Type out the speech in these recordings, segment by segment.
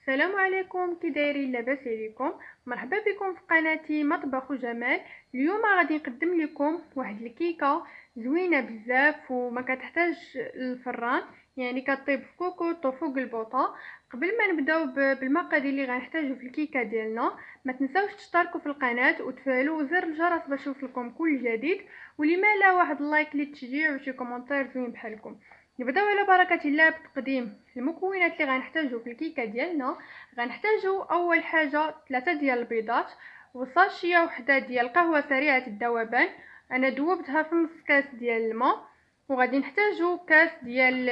السلام عليكم، كي دايرين؟ لاباس عليكم؟ مرحبا بكم في قناتي مطبخ وجمال. اليوم غادي نقدم لكم واحد الكيكه زوينه بزاف وما كتحتاج الفران، يعني كطيب في كوكوط وفوق البوطه. قبل ما نبداو بالمقادير اللي غنحتاجو في الكيكه ديالنا، ما تنساوش تشتركوا في القناه وتفعلوا زر الجرس باش يوصلكم كل جديد، ولما لا واحد اللايك للتشجيع وشي كومونتير زوين بحالكم. نبداو على بركه الله بتقديم المكونات اللي غنحتاجو في الكيكه ديالنا. غنحتاجو اول حاجه 3 ديال البيضات، وصاشيه وحده ديال القهوه سريعه الذوبان، انا ذوبتها في نص كاس ديال الماء. وغادي نحتاجو كاس ديال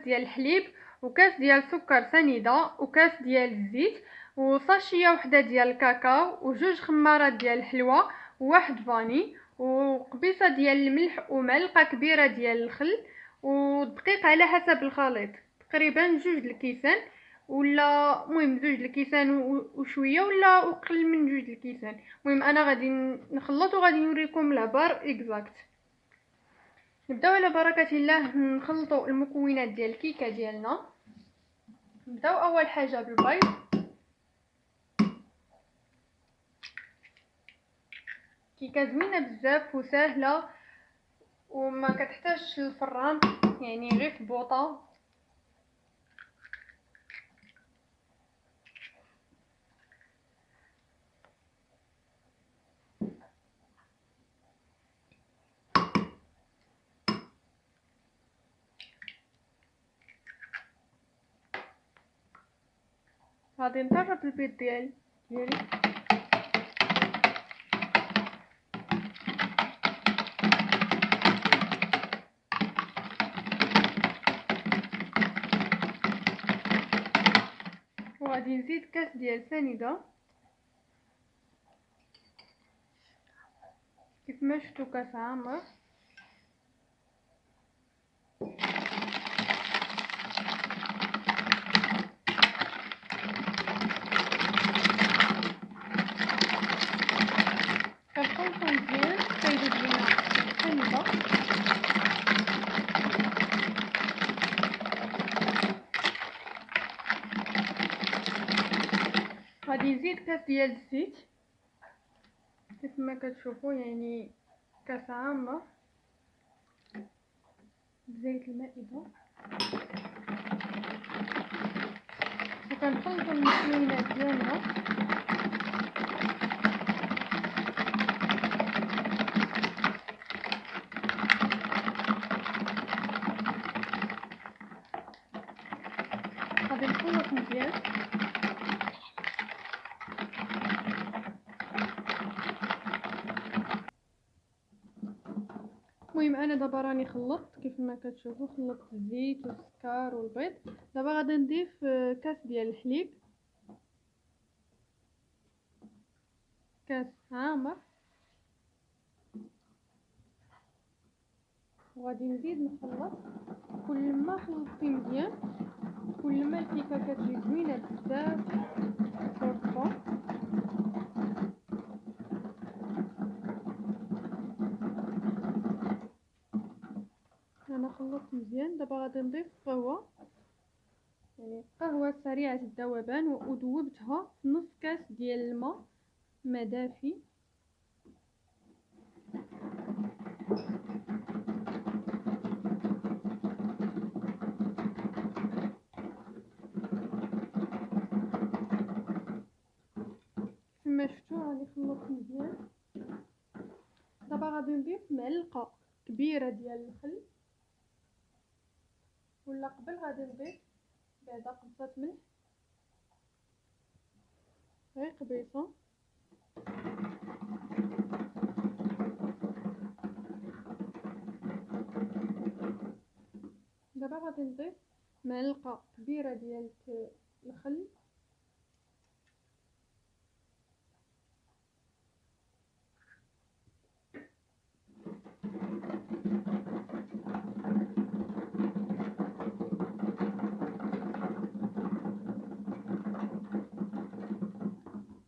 الحليب، وكاس ديال السكر سنيده، وكاس ديال الزيت، وصاشيه وحده ديال الكاكاو، وجوج خمارات ديال الحلوى، وواحد فاني، وقبيصه ديال الملح، ومعلقه كبيره ديال الخل، والدقيق على حسب الخليط، تقريبا 2 الكيسان، ولا المهم 2 الكيسان وشويه، ولا اقل من 2 الكيسان. المهم انا غادي نخلط وغادي نوريكم العبار اكزاكت. نبداو على بركه الله نخلطوا المكونات ديال الكيكه ديالنا. نبداو اول حاجه بالبيض. كيكه زوينه بزاف وسهله وما كتحتاجش الفران، يعني غير في بوطه. غادي نطرب البيض ديالي. وغادي نزيد كاس ديال سنيده كيف ما شفتوا، كاس عامر. كنخلطو مزيان حتى يذوب لينا السنيده. غادي نزيد كاس ديال الزيت كيف ما كتشوفوا، يعني كاس عامر بزيت المائده. وكنخلطو المكونات ديالنا. غادي نخلط مزيان. المهم انا دابا راني خلطت كيف ما كتشوفوا، خلطت الزيت والسكر والبيض. دابا غادي نضيف كاس ديال الحليب، كاس عامر، وغادي نزيد نخلط. كل ما خلطتي مزيان كل ما الكيكه كتجي زوينه بزاف وصفه. انا خلطت مزيان. دابا غادي نضيف قهوه، يعني قهوه سريعه الذوبان، وذوبتها في نص كاس ديال الماء دافي. كما شفتوا راني خلطت مزيان. دابا غادي نضيف معلقه كبيره ديال الخل، ولا قبل غادي نضيف بعدا قبصه ملح، غير قبيصه. دابا غادي نضيف معلقه كبيره ديال الخل،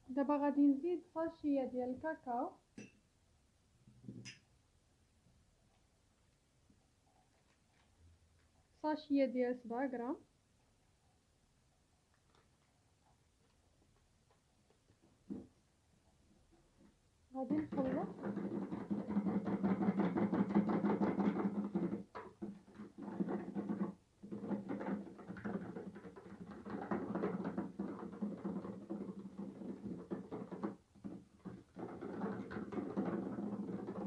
دابا غادي نزيد صاشيه ديال الكاكاو، صاشيه ديال 7 غرام. غادي نخلط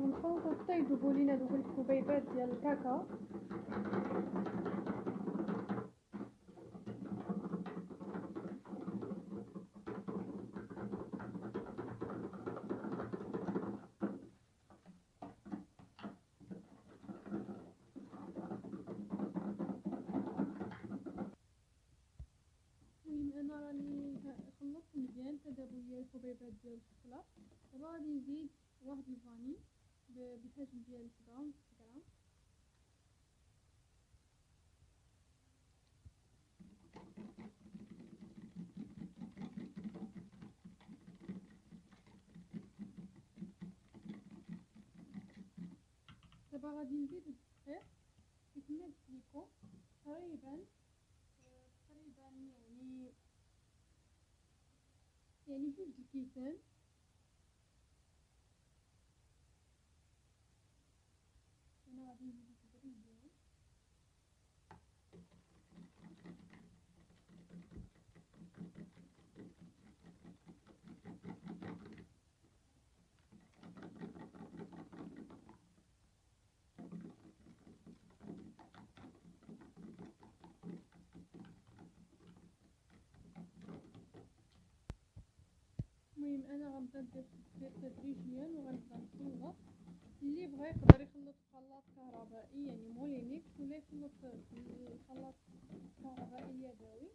ونخلطو حتى يذوبو لينا دوك الحبيبات ديال الكاكاو. انا راني خلطت مزيان تذابل ديال الحبيبات ديال الشوكولا. دابا غادي نزيد واحد الفاني بحجم ديال 7 غرام. دابا غادي نزيد الدقيق كيفما قلت لكم تقريبا يعني جوج الكيسان. انا غادي نزيد تدريجيا. المهم انا غنبدا ندير تدريجيا وغنبدا نخلط. اللي بغى يقدر يخلط في خلاط كهربائي يعني مولينيكس، ولا يخلط في الخلاط الكهربائي اليدوي.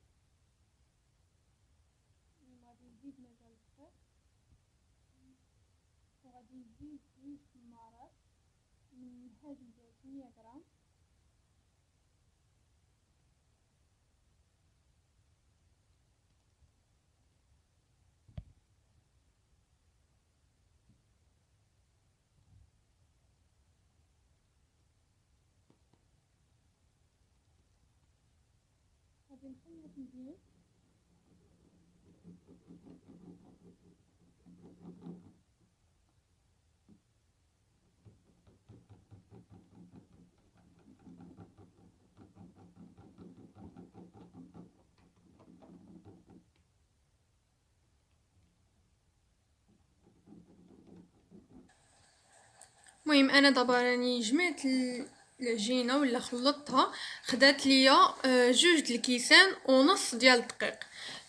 غادي نزيد مازال الدقيق وغادي نزيد 2 تمارات من حجم ديال 8 غرام. غادي نخلط مزيان. المهم انا دابا راني جمعت العجينه ولا خلطتها، خدات ليا جوج الكيسان ونص ديال الدقيق.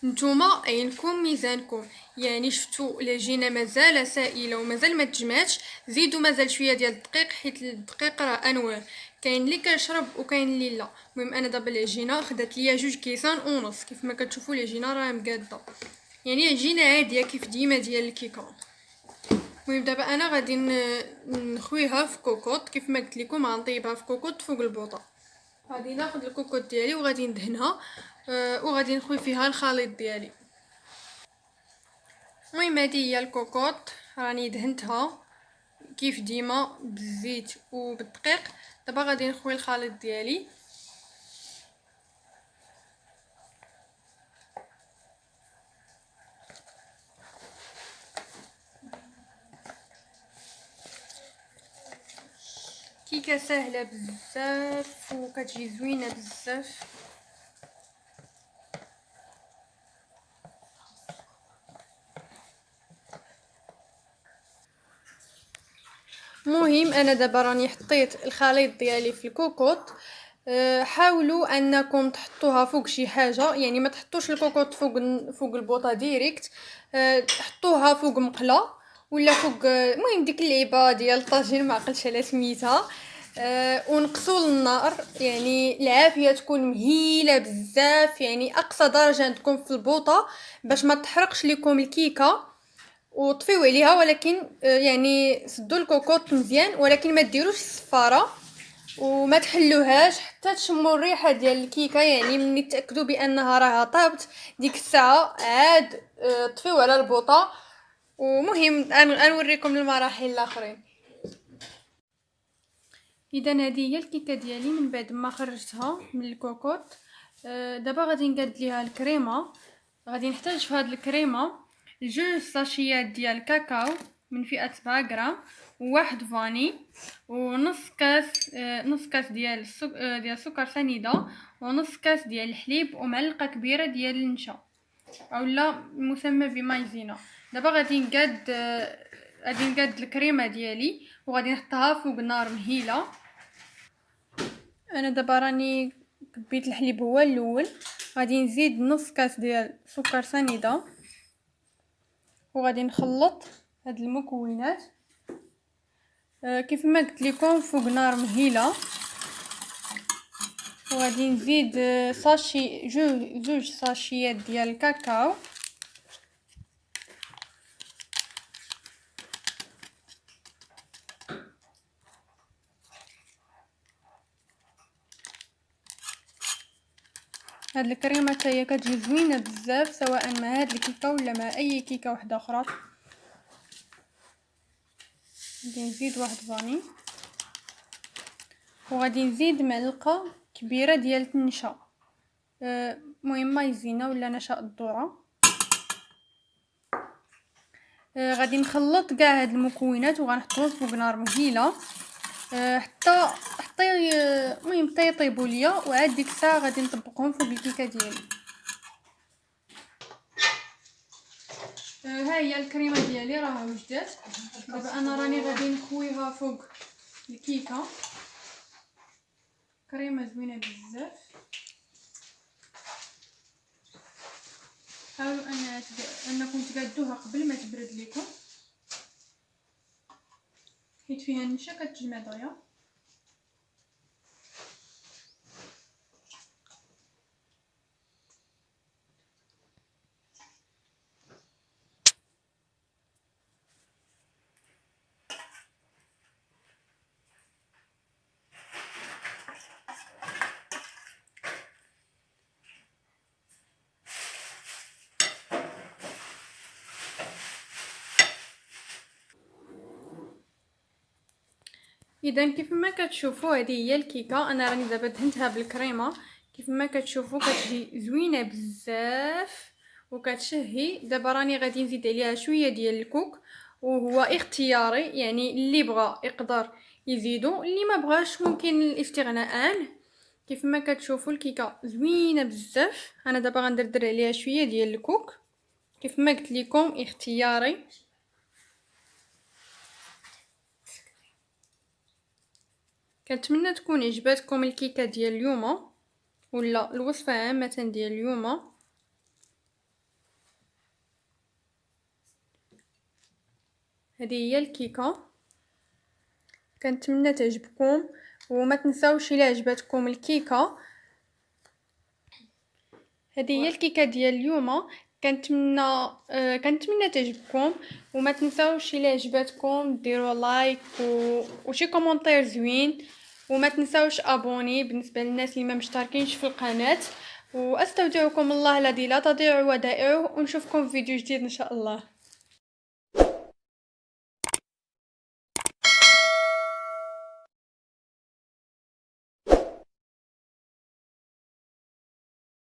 نتوما عينكم ميزانكم، يعني شفتو العجينه مازال سائله ومازال ما تجمعتش، زيدوا مازال شويه ديال الدقيق، حيت الدقيق راه انواع، كاين اللي كيشرب وكاين اللي لا. المهم انا دابا العجينه خدات ليا جوج كيسان ونص، كيف ما كتشوفوا العجينه راه مقاده، يعني عجينه عاديه كيف ديما ديال الكيكه. المهم دابا انا غادي نخويها في كوكوط، كيف ما قلت لكم غنطيبها في كوكوط فوق البوطه. غادي ناخذ الكوكوط ديالي وغادي ندهنها وغادي نخوي فيها الخليط ديالي. المهم هذه هي الكوكوط، راني دهنتها كيف ديما بالزيت وبالدقيق. دابا غادي نخوي الخليط ديالي. كيكه سهله بزاف وكتجي زوينه بزاف. المهم انا دابا راني حطيت الخليط ديالي في الكوكوط. حاولوا انكم تحطوها فوق شي حاجه، يعني ما تحطوش الكوكوط فوق البوطه ديريكت، حطوها فوق مقله ولا فوق المهم ديك اللعيبه ديال الطاجين ما عقلتش على سميتها. ونقصوا النار، يعني العافيه تكون مهيله بزاف، يعني اقصى درجه عندكم في البوطه باش ما تحرقش لكم الكيكه، وطفيو عليها. ولكن يعني سدوا الكوكوط مزيان، ولكن ما ديروش الصفاره وما تحلوهاش حتى تشموا الريحه ديال الكيكه، يعني ملي تاكدوا بانها راها طابت ديك الساعه عاد طفيو على البوطه. ومهم نوريكم المراحل الاخرين. اذا هذه هي الكيكه ديالي من بعد ما خرجتها من الكوكوط. دابا غادي نقاد ليها الكريمه. غادي نحتاج في هذه الكريمه 2 ساشيات ديال الكاكاو، من فئة 7 غرام، وواحد فاني، ونص كاس نص كاس ديال ديال السكر سنيده، ونص كاس ديال الحليب، ومعلقه كبيره ديال النشا اولا المسمى بمايزينا. دابا غادي نقاد الكريمه ديالي وغادي نحطها فوق نار مهيله. انا دابا راني كبيت الحليب هو الاول، غادي نزيد نص كاس ديال سكر سنيده، وغادي نخلط هاد المكونات كيف ما قلت لكم فوق نار مهيله. وغادي نزيد ساشي جوج ساشيات ديال الكاكاو، هاد الكريمه تاهي كتجي زوينه بزاف سواء مع هاد الكيكه ولا مع اي كيكه واحده اخرى. غادي نزيد واحد فاني، وغادي نزيد معلقه كبيره ديال النشا، المهم مايزينا ولا نشا الذره. غادي نخلط كاع هاد المكونات وغنحطهم فوق نار مهيله حتى المهم حتى يطيبوا ليا، وعاد ديك الساعه غادي نطبقهم فوق الكيكه ديالي. ها هي الكريمه ديالي راه وجدات. دابا انا راني غادي نكويها فوق الكيكه. كريمه زوينه بزاف، حاولوا انكم تقادوها قبل ما تبرد لكم، حيت فيها النشا كتجمع دغيا. اذا كيف ما كتشوفوا هذه هي الكيكه. انا راني دابا دهنتها بالكريمه، كيف ما كتشوفوا كتجي زوينه بزاف وكتشهي. دابا راني غادي نزيد عليها شويه ديال الكوك، وهو اختياري، يعني اللي بغى يقدر يزيدو، اللي ما بغاش ممكن الاستغناء عنه. كيف ما كتشوفوا الكيكه زوينه بزاف. انا دابا غندردر عليها شويه ديال الكوك، كيف ما قلت لكم اختياري. كنتمنى تكون عجباتكم الكيكه ديال اليوم ولا الوصفه عامه ديال اليوم. هذه هي الكيكه، كنتمنى تعجبكم. وما تنساوش الى عجبتكم الكيكه. هذه هي الكيكه ديال اليوم، كنتمنى تعجبكم. وما تنساوش الى عجبتكم ديروا لايك وشي كومونتير زوين. وما تنساوش ابوني بالنسبه للناس اللي ما مشتركينش في القناه. واستودعكم الله الذي لا تضيع ودائعه، ونشوفكم في فيديو جديد ان شاء الله.